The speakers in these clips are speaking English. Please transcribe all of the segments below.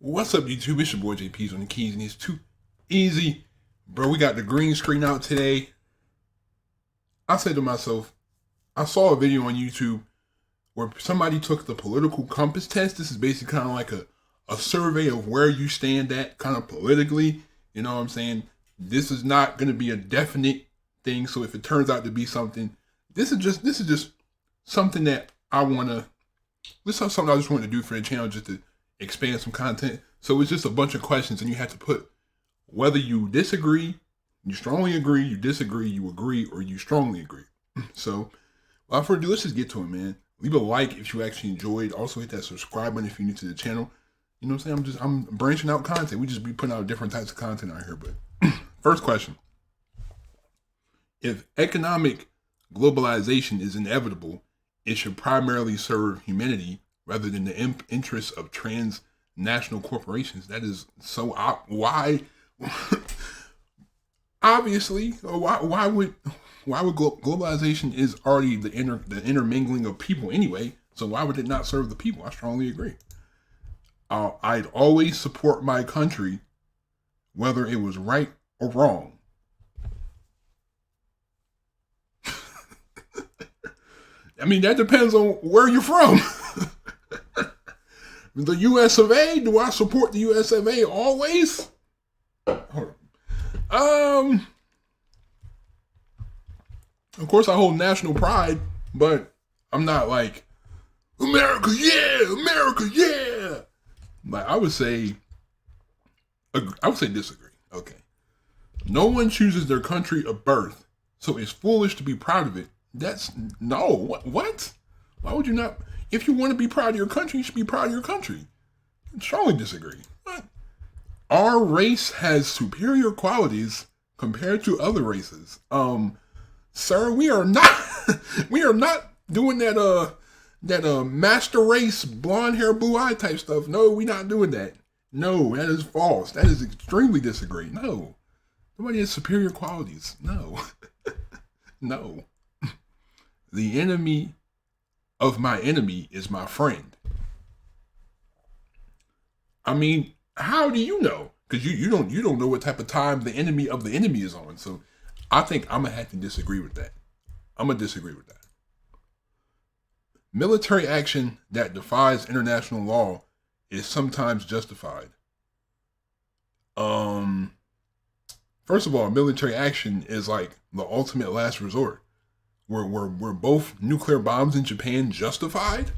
What's up, YouTube? It's your boy JP's on the keys, and it's too easy. Bro, we got the green screen out today. I said to myself, I saw a video on YouTube where somebody took the political compass test. This is basically kind of like a survey of where you stand at kind of politically. You know what I'm saying? This is not going to be a definite thing. So if it turns out to be something, this is just something that this is something I just wanted to do for the channel, just to expand some content. So it's just a bunch of questions, and you have to put whether you disagree, you strongly agree, you disagree, you agree, or you strongly agree. So without further ado, let's just get to it, man. Leave a like if you actually enjoyed. Also hit that subscribe button if you're new to the channel. You know what I'm saying? I'm branching out content. We just be putting out different types of content out here. But first question: if economic globalization is inevitable, it should primarily serve humanity rather than the interests of transnational corporations. That is so why? Obviously, why would globalization is already the intermingling of people anyway? So why would it not serve the people? I strongly agree. I'd always support my country, whether it was right or wrong. I mean, that depends on where you're from. The US of A, do I support the US of A always? Hold on. Of course I hold national pride, but I'm not like, America, yeah. Like, I would say disagree. Okay. No one chooses their country of birth, so it's foolish to be proud of it. What? Why would you not? If you want to be proud of your country, you should be proud of your country. I strongly disagree. What? Our race has superior qualities compared to other races. Sir, we are not doing that master race, blonde hair, blue eye type stuff. No, we're not doing that. No, that is false. That is extremely disagree. No. Nobody has superior qualities. No. No. The enemy of my enemy is my friend. I mean, how do you know? Because you don't know what type of time the enemy of the enemy is on. So I think I'm gonna have to disagree with that. I'm gonna disagree with that. Military action that defies international law is sometimes justified. First of all, military action is like the ultimate last resort. Were both nuclear bombs in Japan justified?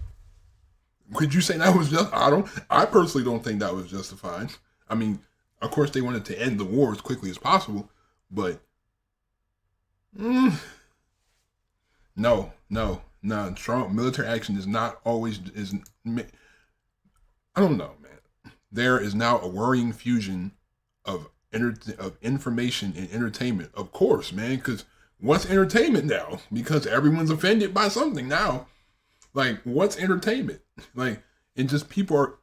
Could you say that was just? I personally don't think that was justified. I mean, of course they wanted to end the war as quickly as possible, but no. Strong military action is not always I don't know, man. There is now a worrying fusion of information and entertainment. Of course, man, because what's entertainment now? Because everyone's offended by something now. Like, what's entertainment? Like, and just people are,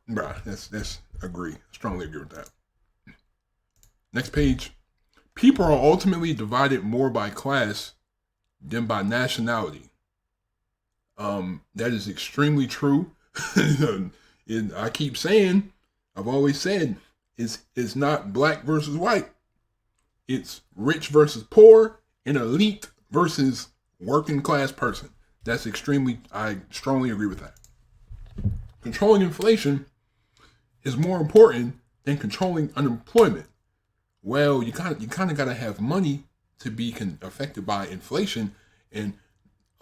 that's agree. Strongly agree with that. Next page. People are ultimately divided more by class than by nationality. That is extremely true. And I keep saying, I've always said, it's not black versus white. It's rich versus poor, and elite versus working class person. I strongly agree with that. Controlling inflation is more important than controlling unemployment. Well, you kind of got to have money to be affected by inflation. And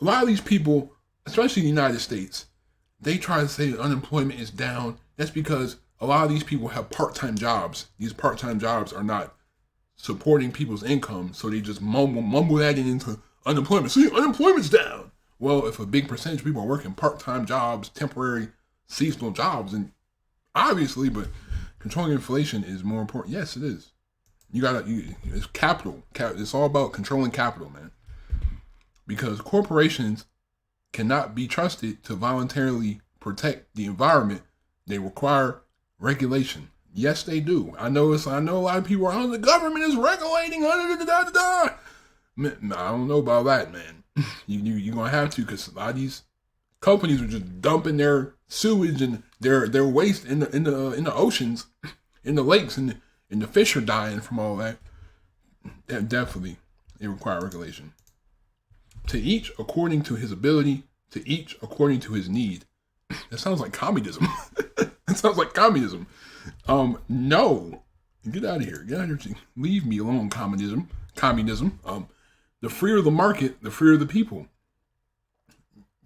a lot of these people, especially in the United States, they try to say unemployment is down. That's because a lot of these people have part-time jobs. These part-time jobs are not supporting people's income, so they just mumble that into unemployment. See, unemployment's down. Well, if a big percentage of people are working part-time jobs, temporary, seasonal jobs, and obviously, but controlling inflation is more important. Yes, it is. It's capital. It's all about controlling capital, man. Because corporations cannot be trusted to voluntarily protect the environment. They require regulation. Yes, they do. I know a lot of people are, the government is regulating. I don't know about that, man. You're going to have to, because a lot of these companies are just dumping their sewage and their waste in the oceans, in the lakes, and the fish are dying from all that. That definitely it requires regulation. To each according to his ability, to each according to his need. That sounds like communism. That sounds like communism. No. Get out of here. Get out of here. Leave me alone, communism. The freer the market, the freer the people.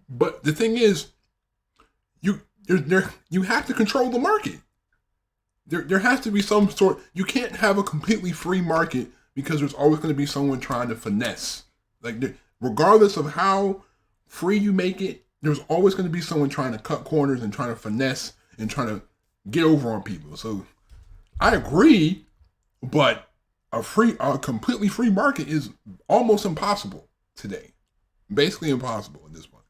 But the thing is, you have to control the market. There has to be some sort. You can't have a completely free market because there's always going to be someone trying to finesse. Like, regardless of how free you make it, there's always going to be someone trying to cut corners and trying to finesse and trying to get over on people. So I agree, but a completely free market is almost impossible today. Basically impossible at this point.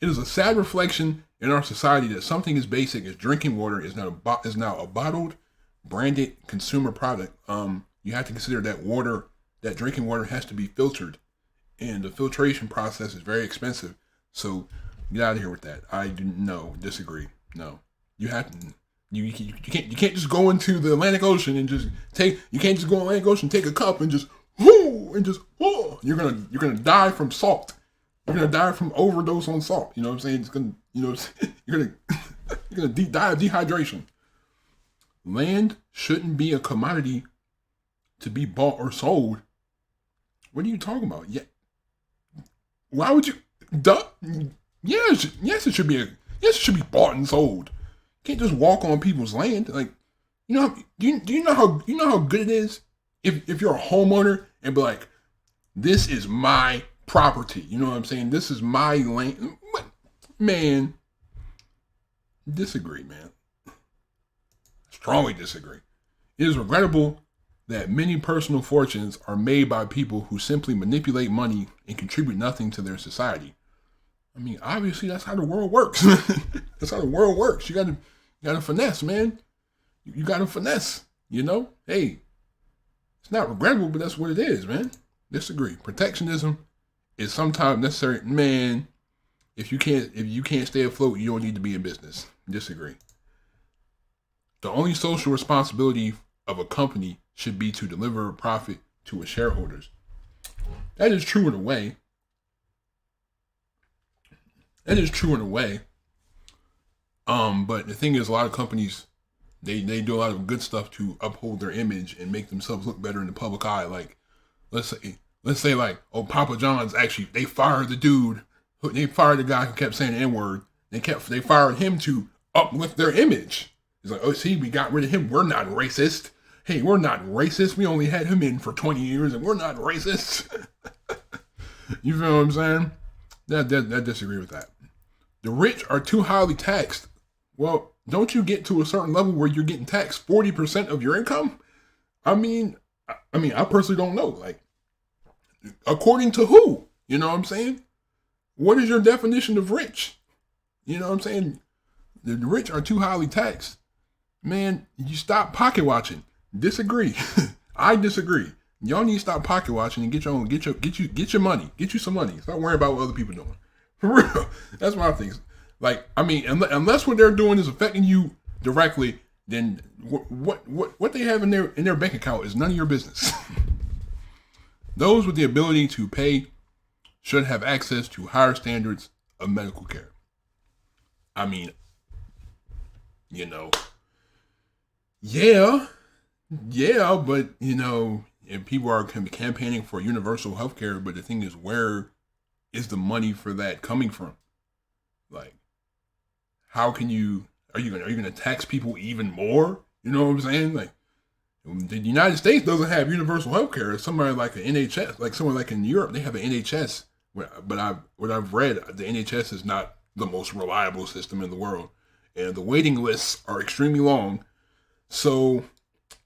It is a sad reflection in our society that something as basic as drinking water is now a bottled, branded consumer product. You have to consider that drinking water has to be filtered, and the filtration process is very expensive. So get out of here with that. I disagree. No, you have to. You can't just go into the Atlantic Ocean and just take. You can't just go in the Atlantic Ocean, take a cup and just whoo. You're gonna die from salt. You're gonna die from overdose on salt. You know what I'm saying? It's gonna, you're gonna die of dehydration. Land shouldn't be a commodity to be bought or sold. What are you talking about? Yeah. Why would you? Yes, it should be bought and sold. You can't just walk on people's land. Like, do you know how good it is if you're a homeowner and be like, this is my property. You know what I'm saying? This is my land. Man, disagree, man. Strongly disagree. It is regrettable that many personal fortunes are made by people who simply manipulate money and contribute nothing to their society. I mean, obviously that's how the world works. That's how the world works. You gotta finesse, man. You gotta finesse, Hey, it's not regrettable, but that's what it is, man. Disagree. Protectionism is sometimes necessary. Man, if you can't stay afloat, you don't need to be in business. Disagree. The only social responsibility of a company should be to deliver a profit to its shareholders. That is true in a way. But the thing is, a lot of companies, they do a lot of good stuff to uphold their image and make themselves look better in the public eye. Like, let's say like, Papa John's they fired the dude. They fired the guy who kept saying the N-word. They fired him to uplift their image. It's like, we got rid of him. We're not racist. Hey, we're not racist. We only had him in for 20 years and we're not racist. You feel what I'm saying? I disagree with that. The rich are too highly taxed. Well, don't you get to a certain level where you're getting taxed 40% of your income? I mean, I personally don't know. Like, according to who? You know what I'm saying? What is your definition of rich? You know what I'm saying? The rich are too highly taxed. Man, you stop pocket watching. Disagree. I disagree. Y'all need to stop pocket watching and get your money. Get you some money. Stop worrying about what other people doing. For real. That's what I think. Like, I mean, unless what they're doing is affecting you directly, then what they have in their bank account is none of your business. Those with the ability to pay should have access to higher standards of medical care. I mean, yeah, but and people are campaigning for universal health care, but the thing is, where is the money for that coming from? Like, how can are you gonna tax people even more? You know what I'm saying? Like, the United States doesn't have universal health care. Somewhere like an NHS, like somewhere like in Europe, they have an NHS. But what I've read, the NHS is not the most reliable system in the world, and the waiting lists are extremely long. So,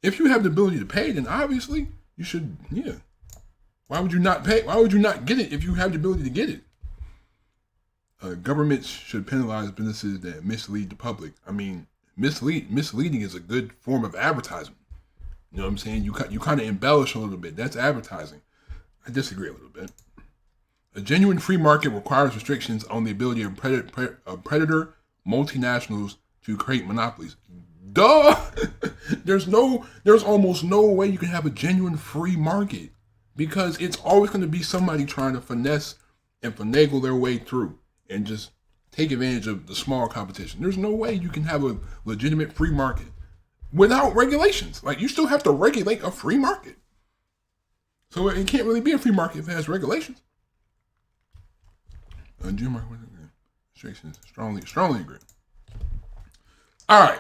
if you have the ability to pay, then obviously you should. Yeah. Why would you not pay? Why would you not get it if you have the ability to get it? Governments should penalize businesses that mislead the public. I mean, misleading is a good form of advertising. You know what I'm saying? You kind of embellish a little bit. That's advertising. I disagree a little bit. A genuine free market requires restrictions on the ability of predator multinationals to create monopolies. Duh! There's almost no way you can have a genuine free market because it's always going to be somebody trying to finesse and finagle their way through and just take advantage of the small competition. There's no way you can have a legitimate free market without regulations. Like, you still have to regulate a free market. So it can't really be a free market if it has regulations. Restrictions, strongly agree. All right.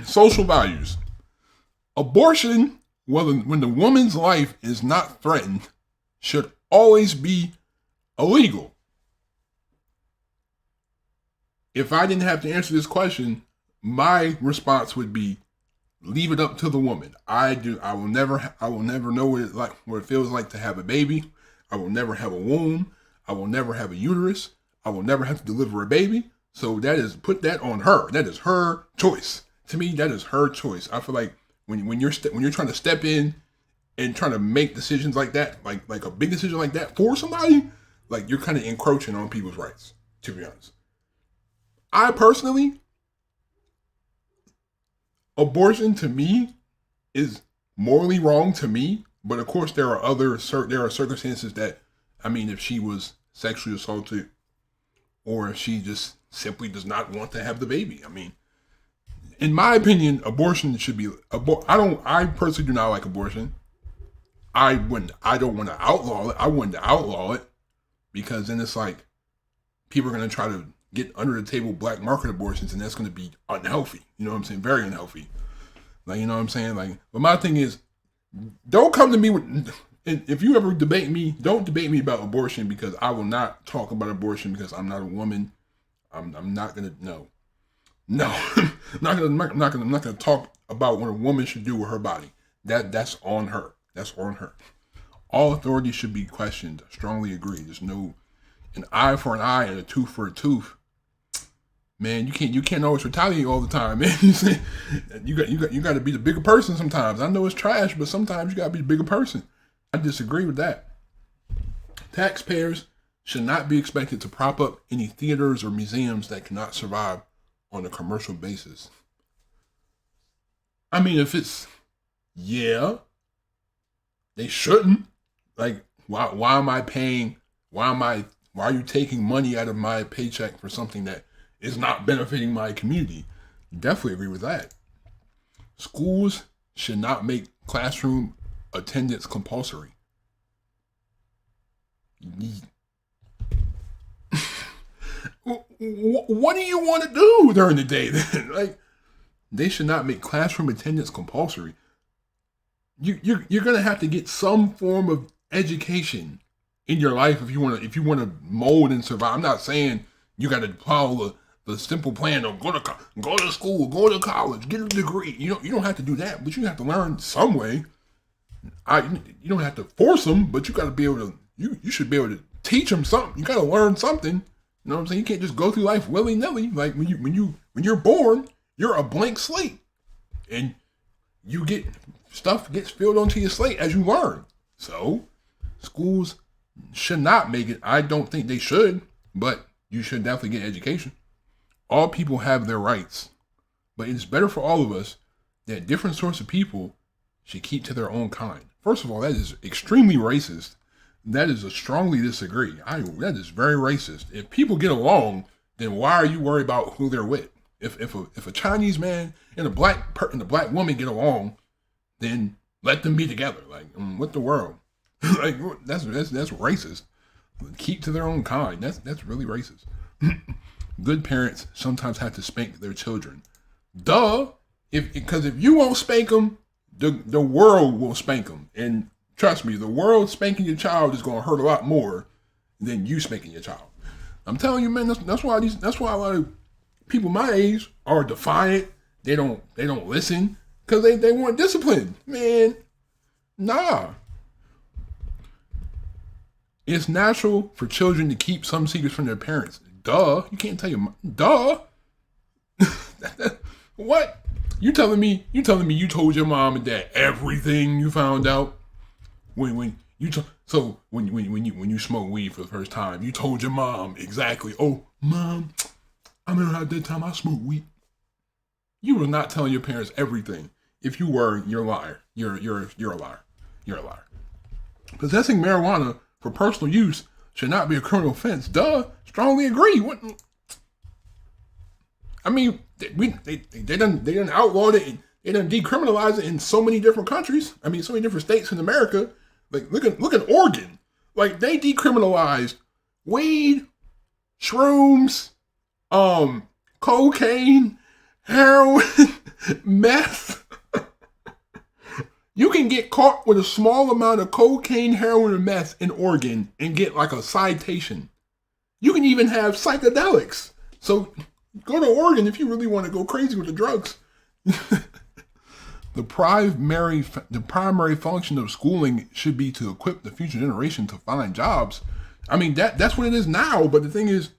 Social values. Abortion, when the woman's life is not threatened, should always be illegal. If I didn't have to answer this question, my response would be, leave it up to the woman. I will never know what it feels like to have a baby. I will never have a womb. I will never have a uterus. I will never have to deliver a baby. So put that on her. That is her choice. To me, that is her choice. I feel like when you're trying to step in and trying to make decisions like that, like a big decision like that for somebody, like, you're kind of encroaching on people's rights, to be honest. I personally, abortion to me is morally wrong to me, but of course there are circumstances that, I mean, if she was sexually assaulted or if she just simply does not want to have the baby, I mean, in my opinion, abortion should be I personally do not like abortion. I don't want to outlaw it. I wouldn't outlaw it because then it's like people are going to try to get under the table black market abortions, and that's going to be unhealthy. You know what I'm saying? Very unhealthy. Like, you know what I'm saying? Like, but my thing is, don't come to me with, if you ever debate me, don't debate me about abortion, because I will not talk about abortion because I'm not a woman. I'm not going to, no. I'm not gonna talk about what a woman should do with her body. That's on her. That's on her. All authority should be questioned. I strongly agree. There's no an eye for an eye and a tooth for a tooth. Man, you can't always retaliate all the time, man. you got to be the bigger person sometimes. I know it's trash, but sometimes you got to be the bigger person. I disagree with that. Taxpayers should not be expected to prop up any theaters or museums that cannot survive on a commercial basis. I mean, if it's, yeah, they shouldn't. Like, why am I paying? Why are you taking money out of my paycheck for something that is not benefiting my community? Definitely agree with that. Schools should not make classroom attendance compulsory. What do you want to do during the day then? Like, they should not make classroom attendance compulsory. You're gonna have to get some form of education in your life if you want to mold and survive. I'm not saying you got to follow the simple plan of go to school, go to college, get a degree. You don't have to do that, but you have to learn some way. You don't have to force them, but you got to be able to. You should be able to teach them something. You got to learn something. You know what I'm saying? You can't just go through life willy-nilly. Like, when you're born, you're a blank slate, and you get stuff gets filled onto your slate as you learn. So schools should not make it. I don't think they should, but you should definitely get education. All people have their rights, but it's better for all of us that different sorts of people should keep to their own kind. First of all, that is extremely racist. That is a strongly disagree. That is very racist. If people get along, then why are you worried about who they're with? If a Chinese man and a black woman get along, then let them be together. Like, what the world? Like, that's racist. Keep to their own kind. That's really racist. Good parents sometimes have to spank their children. Duh. Because if you won't spank them, the world will spank them. And trust me, the world spanking your child is going to hurt a lot more than you spanking your child. I'm telling you, man. That's why a lot of people my age are defiant. They don't listen because they want discipline. Man, nah. It's natural for children to keep some secrets from their parents. Duh. You can't tell your duh. What? You telling me you told your mom and dad everything you found out? When So when you smoke weed for the first time, you told your mom exactly. Oh, mom, I remember how that time I smoked weed. You were not telling your parents everything. If you were, you're a liar. You're a liar. You're a liar. Possessing marijuana for personal use should not be a criminal offense. Duh. Strongly agree. What? I mean, they done outlawed it. They done decriminalized it in so many different countries. I mean, so many different states in America. Like look at Oregon. Like they decriminalized weed, shrooms, cocaine, heroin, meth. You can get caught with a small amount of cocaine, heroin, and meth in Oregon and get like a citation. You can even have psychedelics. So go to Oregon if you really want to go crazy with the drugs. The primary function of schooling should be to equip the future generation to find jobs. I mean, that's what it is now. But the thing is,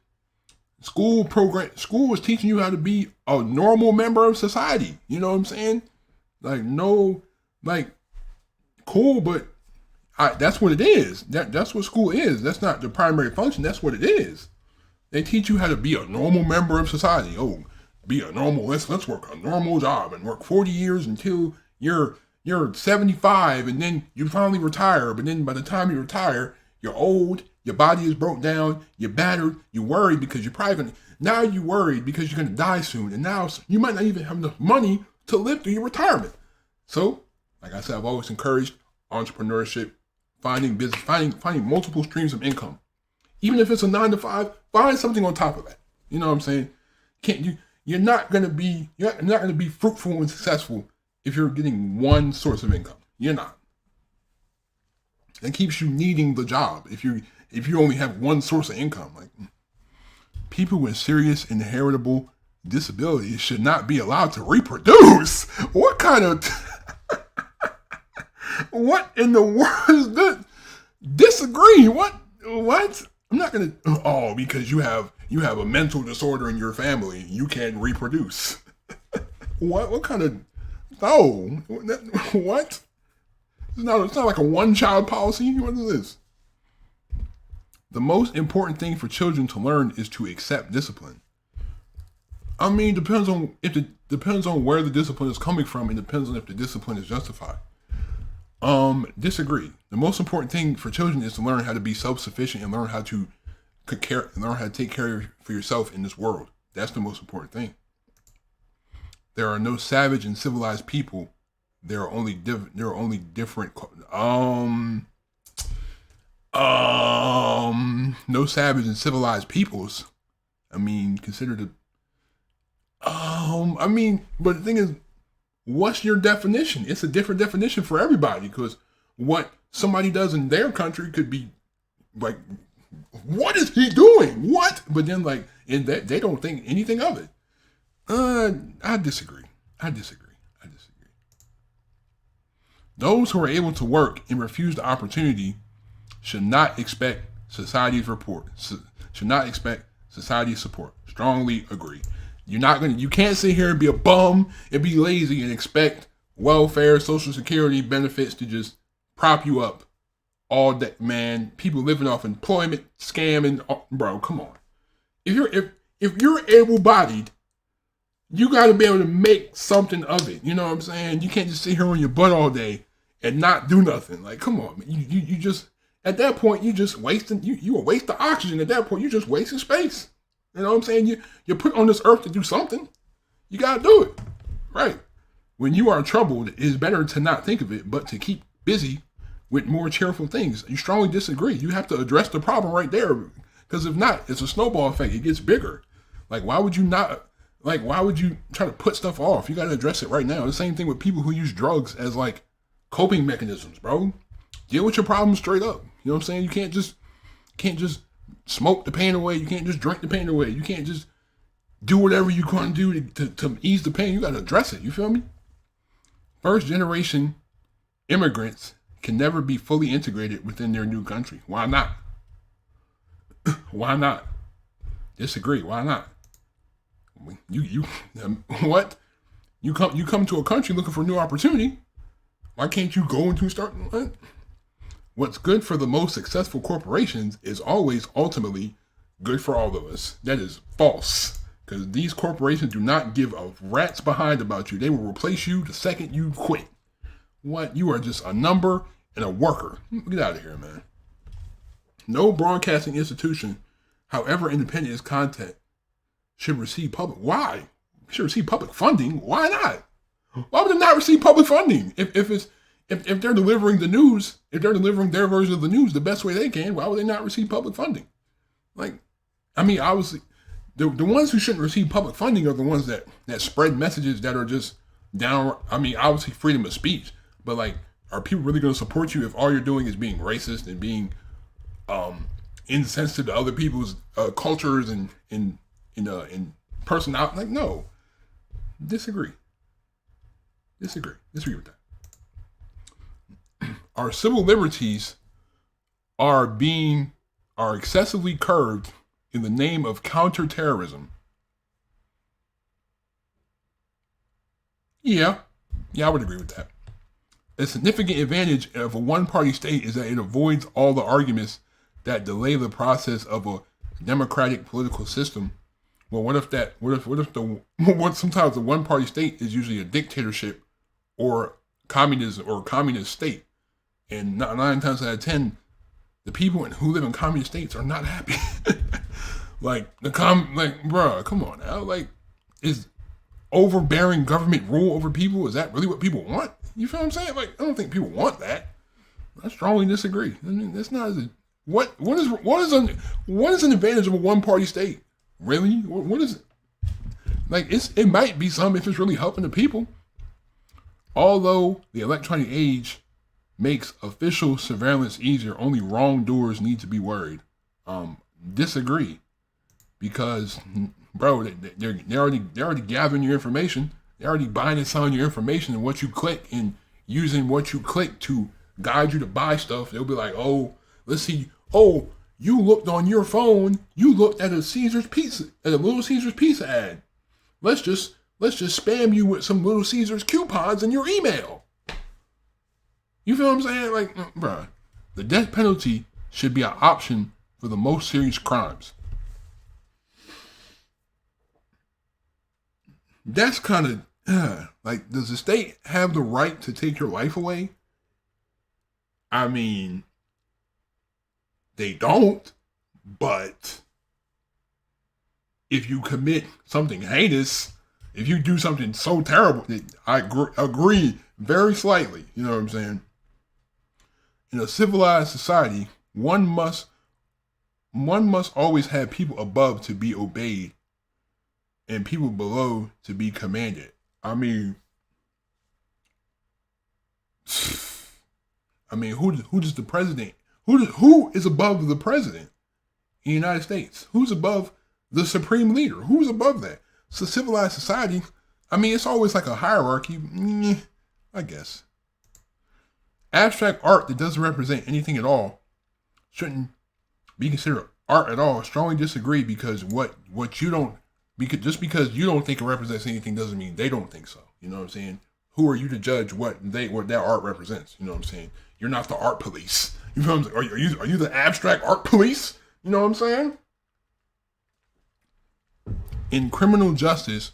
school is teaching you how to be a normal member of society. You know what I'm saying? Cool, but that's what it is. That's what school is. That's not the primary function. That's what it is. They teach you how to be a normal member of society. Oh, be a normal. Let's work a normal job and work 40 years until you're 75, and then you finally retire. But then by the time you retire, you're old. Your body is broke down. You're battered. You're worried because you're probably gonna. Now you're worried because you're gonna die soon, and now you might not even have enough money to live through your retirement. So, like I said, I've always encouraged entrepreneurship, finding multiple streams of income. Even if it's a 9 to 5, find something on top of that. You know what I'm saying? You're not gonna be fruitful and successful if you're getting one source of income. You're not. It keeps you needing the job if you only have one source of income. Like people with serious inheritable disabilities should not be allowed to reproduce. What kind of what in the world is that? Disagree. What? I'm not gonna. Oh, because you have a mental disorder in your family, you can't reproduce. What kind of? Oh, what? It's not like a one-child policy. What is this? The most important thing for children to learn is to accept discipline. I mean, depends on where the discipline is coming from. It depends on if the discipline is justified. Disagree. The most important thing for children is to learn how to be self-sufficient and learn how to take care for yourself in this world. That's the most important thing. There are no savage and civilized people. There are only different. No savage and civilized peoples. I mean, consider the. But the thing is, what's your definition? It's a different definition for everybody because what somebody does in their country could be like, what is he doing? What? But then in that they don't think anything of it. I disagree. Those who are able to work and refuse the opportunity should not expect society's support. Strongly agree. You can't sit here and be a bum and be lazy and expect welfare, social security benefits to just prop you up all day, man. People living off employment, scamming, bro, come on. If you're able-bodied, you got to be able to make something of it. You know what I'm saying? You can't just sit here on your butt all day and not do nothing. Like, come on, man. You just at that point you just wasting you a waste of oxygen. At that point, you just wasting space. You know what I'm saying? You're put on this earth to do something. You gotta do it. Right. When you are troubled, it is better to not think of it, but to keep busy with more cheerful things. You strongly disagree. You have to address the problem right there. Because if not, it's a snowball effect. It gets bigger. Why would you try to put stuff off? You gotta address it right now. The same thing with people who use drugs as coping mechanisms, bro. Deal with your problem straight up. You know what I'm saying? You can't just smoke the pain away. You can't just drink the pain away. You can't just do whatever you can do to ease the pain. You got to address it. You feel me? First generation immigrants can never be fully integrated within their new country. Why not? Why not? Disagree. Why not? What? You come to a country looking for a new opportunity. Why can't you go into start? what's good for the most successful corporations is always ultimately good for all of us. That is false. Because these corporations do not give a rat's behind about you. They will replace you the second you quit. What? You are just a number and a worker. Get out of here, man. No broadcasting institution, however independent its content, should receive public. Why? Should receive public funding? Why not? Why would they not receive public funding? If they're delivering the news, if they're delivering their version of the news the best way they can, why would they not receive public funding? Like, I mean, obviously, the ones who shouldn't receive public funding are the ones that spread messages that are just down. I mean, obviously freedom of speech, but like, are people really going to support you if all you're doing is being racist and being insensitive to other people's cultures and personality? Like, no. Disagree with that. Our civil liberties are excessively curbed in the name of counterterrorism. Yeah, I would agree with that. A significant advantage of a one-party state is that it avoids all the arguments that delay the process of a democratic political system. Well, what if sometimes the one-party state is usually a dictatorship or communist state, and 9 times out of 10, the people who live in communist states are not happy. Bruh, come on now. Like, is overbearing government rule over people, is that really what people want? You feel what I'm saying? Like, I don't think people want that. I strongly disagree. I mean, that's not what is an advantage of a one-party state? Really? What is it? Like, it might be some if it's really helping the people. Although the electronic age makes official surveillance easier, only wrongdoers need to be worried. Disagree, because bro, they're already gathering your information. They're already buying and selling your information and what you click and using what you click to guide you to buy stuff. They'll be like, oh, let's see. Oh, you looked on your phone. You looked at a Little Caesars pizza ad. Let's just spam you with some Little Caesars coupons in your email. You feel what I'm saying? Like, bruh, the death penalty should be an option for the most serious crimes. That's kind of, like, does the state have the right to take your life away? I mean, they don't, but if you commit something heinous, if you do something so terrible, I agree very slightly. You know what I'm saying? In a civilized society, one must always have people above to be obeyed and people below to be commanded. I mean, who does the president? Who is above the president in the United States? Who's above the supreme leader? Who's above that? So civilized society, I mean, it's always like a hierarchy, I guess. Abstract art that doesn't represent anything at all shouldn't be considered art at all. I strongly disagree, because just because you don't think it represents anything doesn't mean they don't think so. You know what I'm saying? Who are you to judge what that art represents? You know what I'm saying? You're not the art police. You know what I'm saying? Are you the abstract art police? You know what I'm saying? In criminal justice,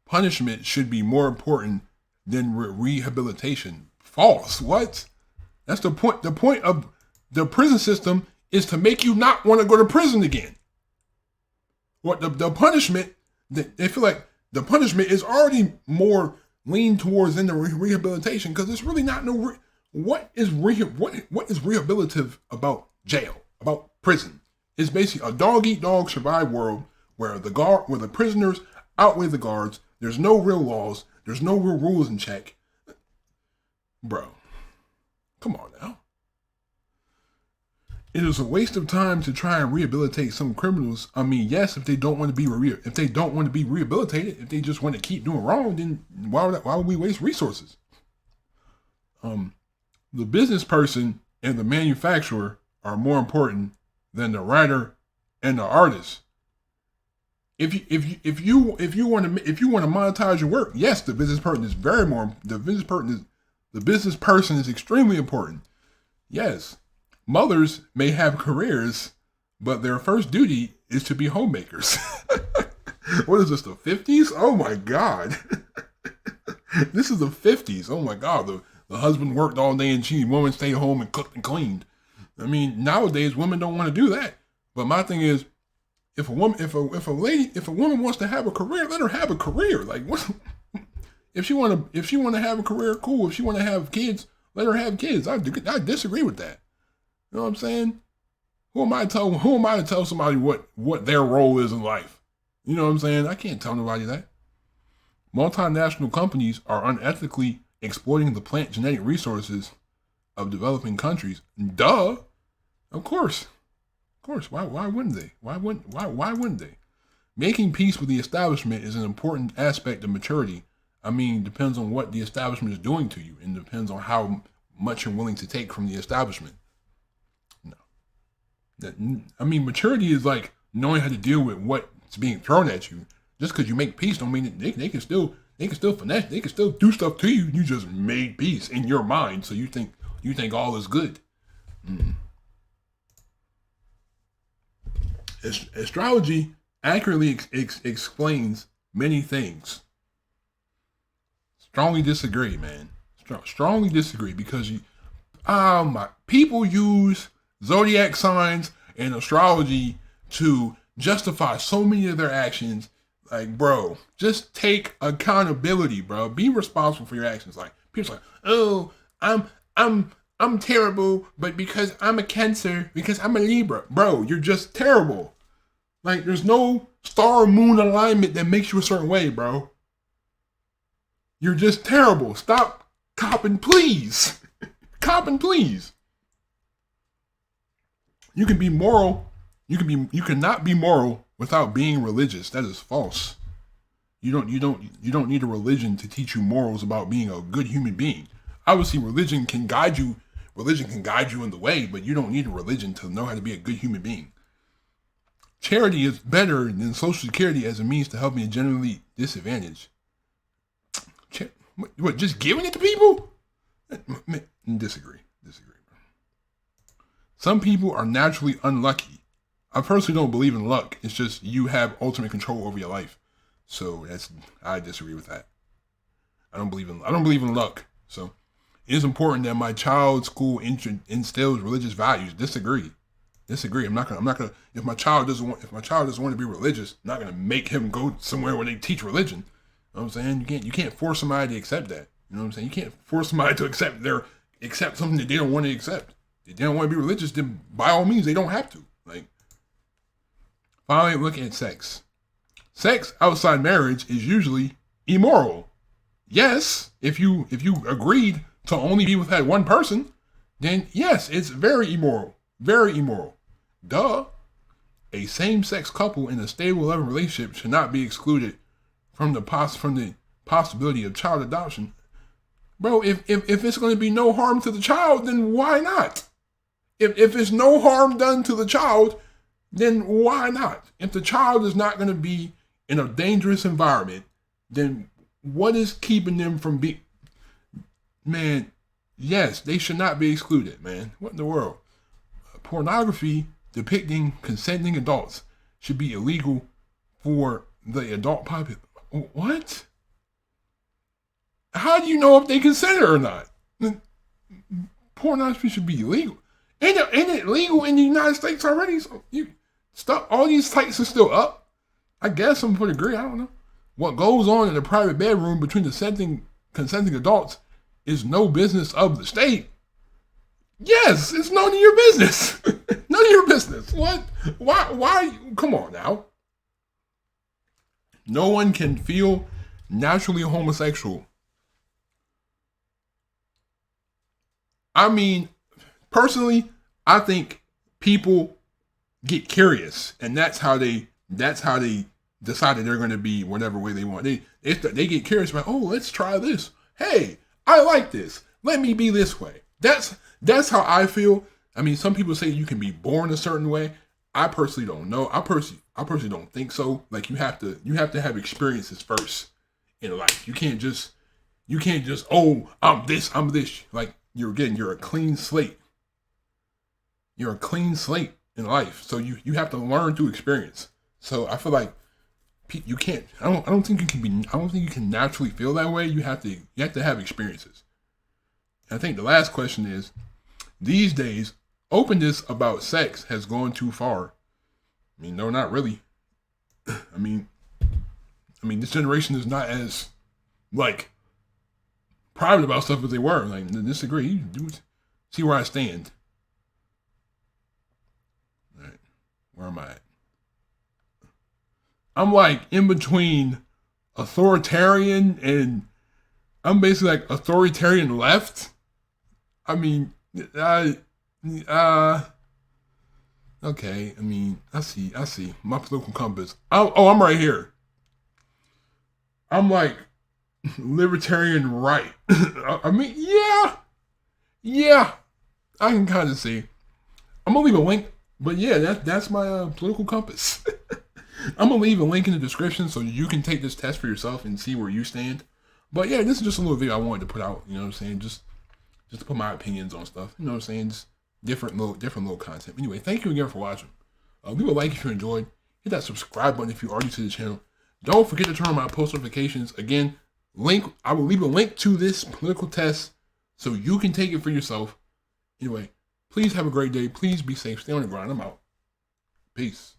punishment should be more important than rehabilitation. False. What? That's the point. The point of the prison system is to make you not want to go to prison again. What the punishment? They feel like the punishment is already more lean towards in the rehabilitation, because it's really not no. What is rehabilitative about jail? About prison? It's basically a dog eat dog survive world where the prisoners outweigh the guards. There's no real laws. There's no real rules in check. Bro, come on now. It is a waste of time to try and rehabilitate some criminals. I mean, yes, if they don't want to be rehabilitated, if they just want to keep doing wrong, then why would we waste resources? The business person and the manufacturer are more important than the writer and the artist. If you want to monetize your work, yes, the business person is the business person is extremely important. Yes. Mothers may have careers, but their first duty is to be homemakers. What is this, the 50s? Oh my God. This is the 50s. Oh my God. The husband worked all day and the woman stayed home and cooked and cleaned. I mean, nowadays women don't want to do that. But my thing is, if a woman wants to have a career, let her have a career. Like, what? If she want to have a career, cool. If she want to have kids, let her have kids. I disagree with that. You know what I'm saying? Who am I to tell somebody what their role is in life? You know what I'm saying? I can't tell nobody that. Multinational companies are unethically exploiting the plant genetic resources of developing countries. Duh. Of course. Why wouldn't they? Why wouldn't they? Making peace with the establishment is an important aspect of maturity. I mean, depends on what the establishment is doing to you, and depends on how much you're willing to take from the establishment. No. I mean, maturity is like knowing how to deal with what's being thrown at you. Just because you make peace don't mean that they can still finesse, they can still do stuff to you. You just made peace in your mind, so you think all is good. Astrology accurately explains many things. Strongly disagree, man. Strongly disagree, because people use zodiac signs and astrology to justify so many of their actions. Like, bro, just take accountability, bro. Be responsible for your actions. Like, people are like, oh, I'm terrible, but because I'm a Cancer, because I'm a Libra. Bro, you're just terrible. Like, there's no star moon alignment that makes you a certain way, bro. You're just terrible. Stop copping, please. Copping, please. You can be moral. You cannot be moral without being religious. That is false. You don't need a religion to teach you morals about being a good human being. Obviously, religion can guide you in the way, but you don't need a religion to know how to be a good human being. Charity is better than Social Security as a means to helping a genuinely disadvantaged. What, just giving it to people? Disagree. Some people are naturally unlucky. I personally don't believe in luck. It's just you have ultimate control over your life. So I disagree with that. I don't believe in luck. So it is important that my child's school instills religious values. Disagree. I'm not gonna. If my child doesn't want to be religious, I'm not gonna make him go somewhere where they teach religion. You know what I'm saying? You can't force somebody to accept that. You know what I'm saying? You can't force somebody to accept something that they don't want to accept. If they don't want to be religious, then by all means they don't have to. Like, finally, looking at sex. Sex outside marriage is usually immoral. Yes, if you agreed to only be with that one person, then yes, it's very immoral. Very immoral. Duh. A same-sex couple in a stable, loving relationship should not be excluded from the possibility of child adoption. Bro, if it's going to be no harm to the child, then why not? If there's no harm done to the child, then why not? If the child is not going to be in a dangerous environment, then what is keeping them from being... Man, yes, they should not be excluded, man. What in the world? Pornography depicting consenting adults should be illegal for the adult population. What? How do you know if they consented or not? Pornography should be illegal. Ain't it legal in the United States already? So all these sites are still up. I guess some would agree. I don't know. What goes on in a private bedroom between consenting adults is no business of the state. Yes, it's none of your business. None of your business. What? Why? Come on now. No one can feel naturally homosexual. I mean, personally, I think people get curious, and that's how they decided they're going to be whatever way they want. They get curious about, oh, let's try this. Hey, I like this. Let me be this way. That's how I feel. I mean, some people say you can be born a certain way. I personally don't know. I personally don't think so. Like, you have to have experiences first in life. You can't just, oh, I'm this. Like, you're a clean slate. you're a clean slate in life. So you have to learn through experience. So I feel like you can't. I don't think you can be. I don't think you can naturally feel that way. You have to have experiences. And I think the last question is: these days, openness about sex has gone too far. I mean, no, not really. I mean, this generation is not as like private about stuff as they were. Like, disagree. You do see where I stand. All right, where am I at? I'm like in between authoritarian and I'm basically like authoritarian left. I mean, okay. I mean, I see my political compass. I'm right here. I'm like libertarian right. I mean, yeah. I can kind of see. I'm gonna leave a link, but yeah, that's my political compass. I'm gonna leave a link in the description so you can take this test for yourself and see where you stand. But yeah, this is just a little video I wanted to put out. You know what I'm saying? Just to put my opinions on stuff. You know what I'm saying? Just different little content. Anyway, thank you again for watching. Leave a like if you enjoyed. Hit that subscribe button if you're already to the channel. Don't forget to turn on my post notifications. Again, I will leave a link to this political test so you can take it for yourself. Anyway, please have a great day. Please be safe. Stay on the grind. I'm out. Peace.